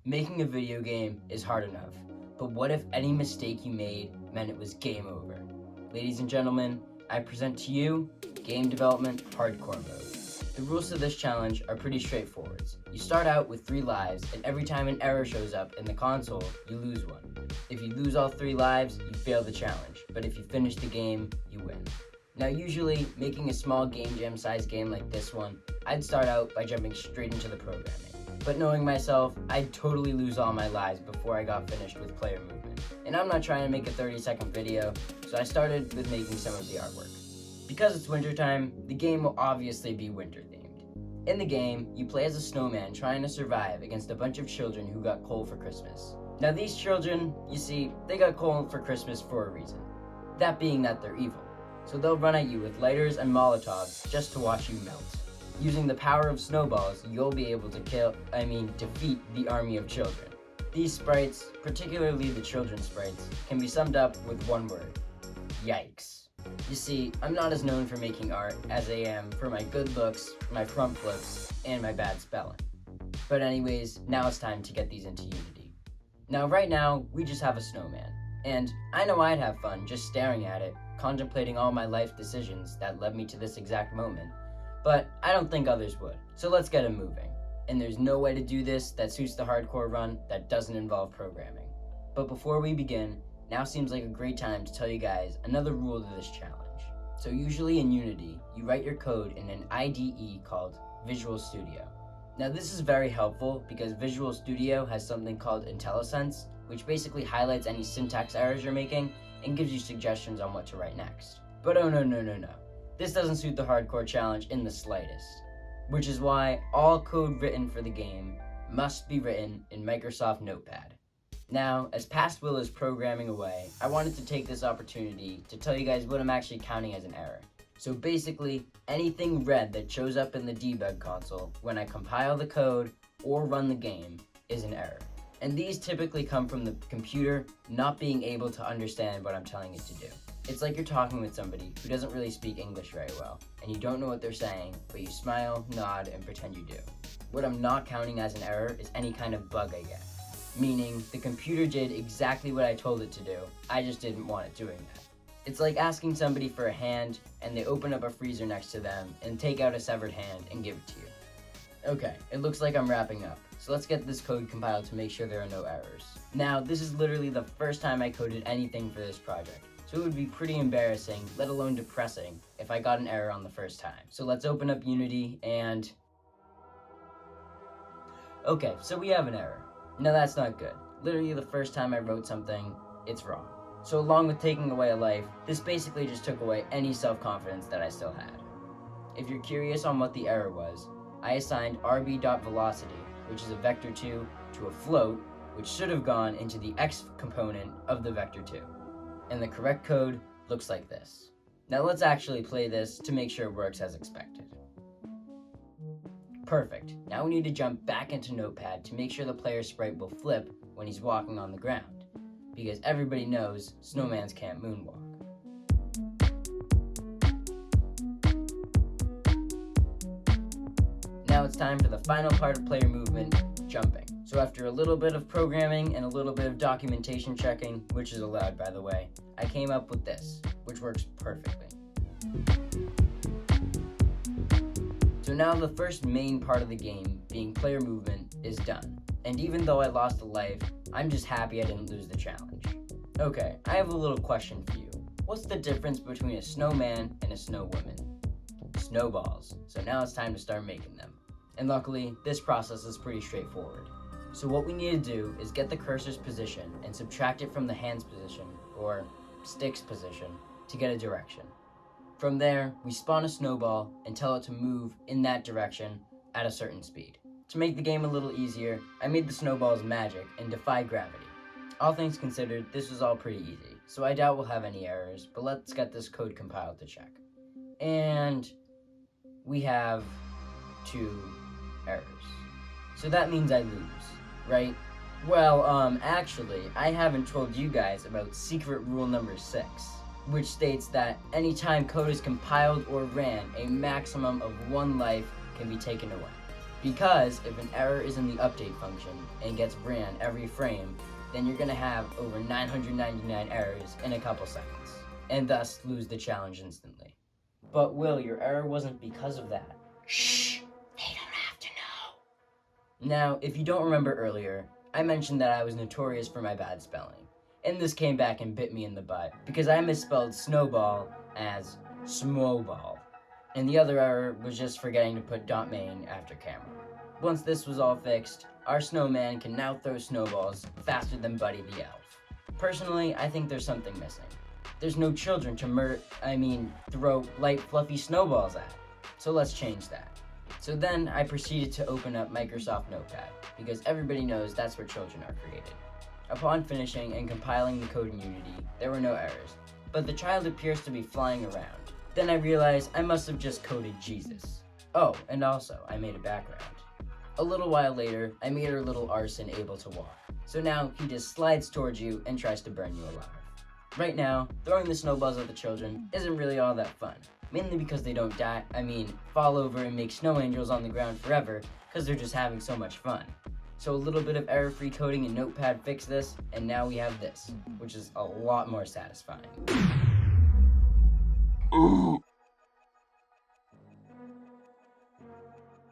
Making a video game is hard enough, but what if any mistake you made meant it was game over? Ladies and gentlemen, I present to you Game Development Hardcore Mode. The rules to this challenge are pretty straightforward. You start out with 3 lives, and every time an error shows up in the console, you lose one. If you lose all 3 lives, you fail the challenge, but if you finish the game, you win. Now usually, making a small game jam sized game like this one, I'd start out by jumping straight into the programming. But knowing myself, I'd totally lose all my lives before I got finished with player movement. And I'm not trying to make a 30-second video, so I started with making some of the artwork. Because it's wintertime, the game will obviously be winter themed. In the game, you play as a snowman trying to survive against a bunch of children who got coal for Christmas. Now these children, you see, they got coal for Christmas for a reason. That being that they're evil. So they'll run at you with lighters and Molotovs just to watch you melt. Using the power of snowballs, you'll be able to defeat the army of children. These sprites, particularly the children's sprites, can be summed up with one word: yikes. You see, I'm not as known for making art as I am for my good looks, my front flips, and my bad spelling. But anyways, now it's time to get these into Unity. Now right now, we just have a snowman. And I know I'd have fun just staring at it, contemplating all my life decisions that led me to this exact moment. But I don't think others would. So let's get it moving. And there's no way to do this that suits the hardcore run that doesn't involve programming. But before we begin, now seems like a great time to tell you guys another rule to this challenge. So usually in Unity, you write your code in an IDE called Visual Studio. Now this is very helpful because Visual Studio has something called IntelliSense, which basically highlights any syntax errors you're making and gives you suggestions on what to write next. But oh no. This doesn't suit the hardcore challenge in the slightest, which is why all code written for the game must be written in Microsoft Notepad. Now, as past Will is programming away, I wanted to take this opportunity to tell you guys what I'm actually counting as an error. So basically, anything red that shows up in the debug console when I compile the code or run the game is an error. And these typically come from the computer not being able to understand what I'm telling it to do. It's like you're talking with somebody who doesn't really speak English very well, and you don't know what they're saying, but you smile, nod, and pretend you do. What I'm not counting as an error is any kind of bug I get. Meaning, the computer did exactly what I told it to do, I just didn't want it doing that. It's like asking somebody for a hand, and they open up a freezer next to them, and take out a severed hand and give it to you. Okay, it looks like I'm wrapping up, so let's get this code compiled to make sure there are no errors. Now, this is literally the first time I coded anything for this project, so it would be pretty embarrassing, let alone depressing, if I got an error on the first time. So let's open up Unity and... Okay, so we have an error. Now that's not good. Literally the first time I wrote something, it's wrong. So along with taking away a life, this basically just took away any self-confidence that I still had. If you're curious on what the error was, I assigned rb.velocity, which is a vector 2, to a float, which should have gone into the x component of the vector 2. And the correct code looks like this. Now let's actually play this to make sure it works as expected. Perfect. Now we need to jump back into Notepad to make sure the player's sprite will flip when he's walking on the ground, because everybody knows snowmans can't moonwalk. Now it's time for the final part of player movement, jumping. So after a little bit of programming and a little bit of documentation checking, which is allowed by the way, I came up with this, which works perfectly. So now the first main part of the game, being player movement, is done. And even though I lost a life, I'm just happy I didn't lose the challenge. Okay, I have a little question for you. What's the difference between a snowman and a snowwoman? Snowballs. So now it's time to start making them. And luckily, this process is pretty straightforward. So what we need to do is get the cursor's position and subtract it from the hand's position, or stick's position, to get a direction. From there, we spawn a snowball and tell it to move in that direction at a certain speed. To make the game a little easier, I made the snowballs magic and defy gravity. All things considered, this was all pretty easy, so I doubt we'll have any errors, but let's get this code compiled to check. And we have 2 errors. So that means I lose, right? Well, actually, I haven't told you guys about secret rule number 6, which states that anytime code is compiled or ran, a maximum of 1 life can be taken away. Because if an error is in the update function and gets ran every frame, then you're going to have over 999 errors in a couple seconds, and thus lose the challenge instantly. But Will, your error wasn't because of that. Shh! They don't have to know. Now, if you don't remember earlier, I mentioned that I was notorious for my bad spelling, and this came back and bit me in the butt because I misspelled snowball as smowball, and the other error was just forgetting to put .main after camera. Once this was all fixed, our snowman can now throw snowballs faster than Buddy the elf. Personally, I think there's something missing. There's no children to throw light fluffy snowballs at. So let's change that. So then I proceeded to open up Microsoft Notepad, because everybody knows that's where children are created. Upon finishing and compiling the code in Unity, there were no errors, but the child appears to be flying around. Then I realized I must have just coded Jesus. Oh, and also, I made a background. A little while later, I made our little arson able to walk. So now he just slides towards you and tries to burn you alive. Right now, throwing the snowballs at the children isn't really all that fun. Mainly because they don't fall over and make snow angels on the ground forever, because they're just having so much fun. So a little bit of error-free coding in Notepad fixed this, and now we have this, which is a lot more satisfying.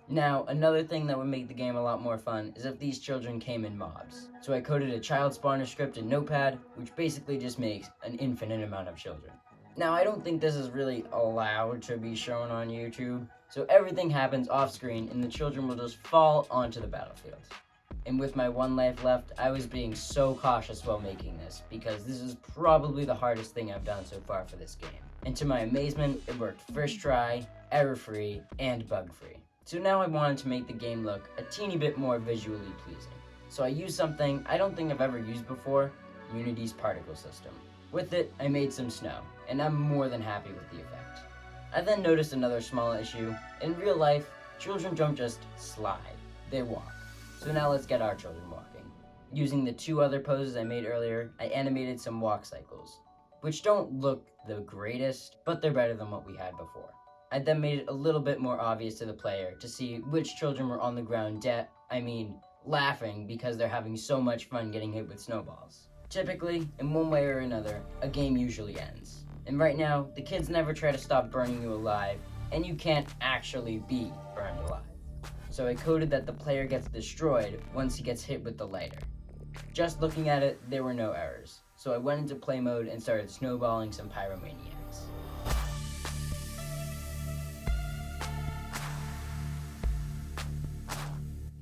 Now, another thing that would make the game a lot more fun is if these children came in mobs. So I coded a child spawner script in Notepad, which basically just makes an infinite amount of children. Now, I don't think this is really allowed to be shown on YouTube, so everything happens off screen and the children will just fall onto the battlefield. And with my one life left, I was being so cautious while making this, because this is probably the hardest thing I've done so far for this game. And to my amazement, it worked first try, error-free, and bug-free. So now I wanted to make the game look a teeny bit more visually pleasing. So I used something I don't think I've ever used before, Unity's particle system. With it, I made some snow, and I'm more than happy with the effect. I then noticed another small issue. In real life, children don't just slide, they walk. So now let's get our children walking. Using the two other poses I made earlier, I animated some walk cycles, which don't look the greatest, but they're better than what we had before. I then made it a little bit more obvious to the player to see which children were on the ground laughing because they're having so much fun getting hit with snowballs. Typically, in one way or another, a game usually ends. And right now, the kids never try to stop burning you alive, and you can't actually be burned alive. So I coded that the player gets destroyed once he gets hit with the lighter. Just looking at it, there were no errors. So I went into play mode and started snowballing some pyromaniacs.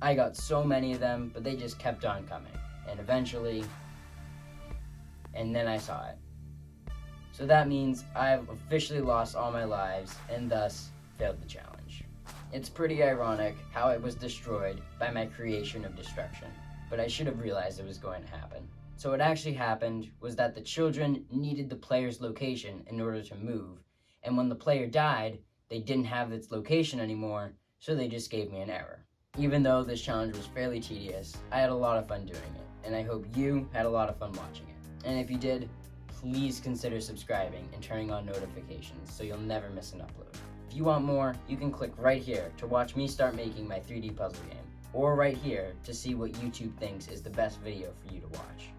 I got so many of them, but they just kept on coming. And eventually, and then I saw it. So that means I've officially lost all my lives and thus failed the challenge. It's pretty ironic how it was destroyed by my creation of destruction, but I should have realized it was going to happen. So what actually happened was that the children needed the player's location in order to move, and when the player died, they didn't have its location anymore, so they just gave me an error. Even though this challenge was fairly tedious, I had a lot of fun doing it, and I hope you had a lot of fun watching it. And if you did, please consider subscribing and turning on notifications so you'll never miss an upload. If you want more, you can click right here to watch me start making my 3D puzzle game, or right here to see what YouTube thinks is the best video for you to watch.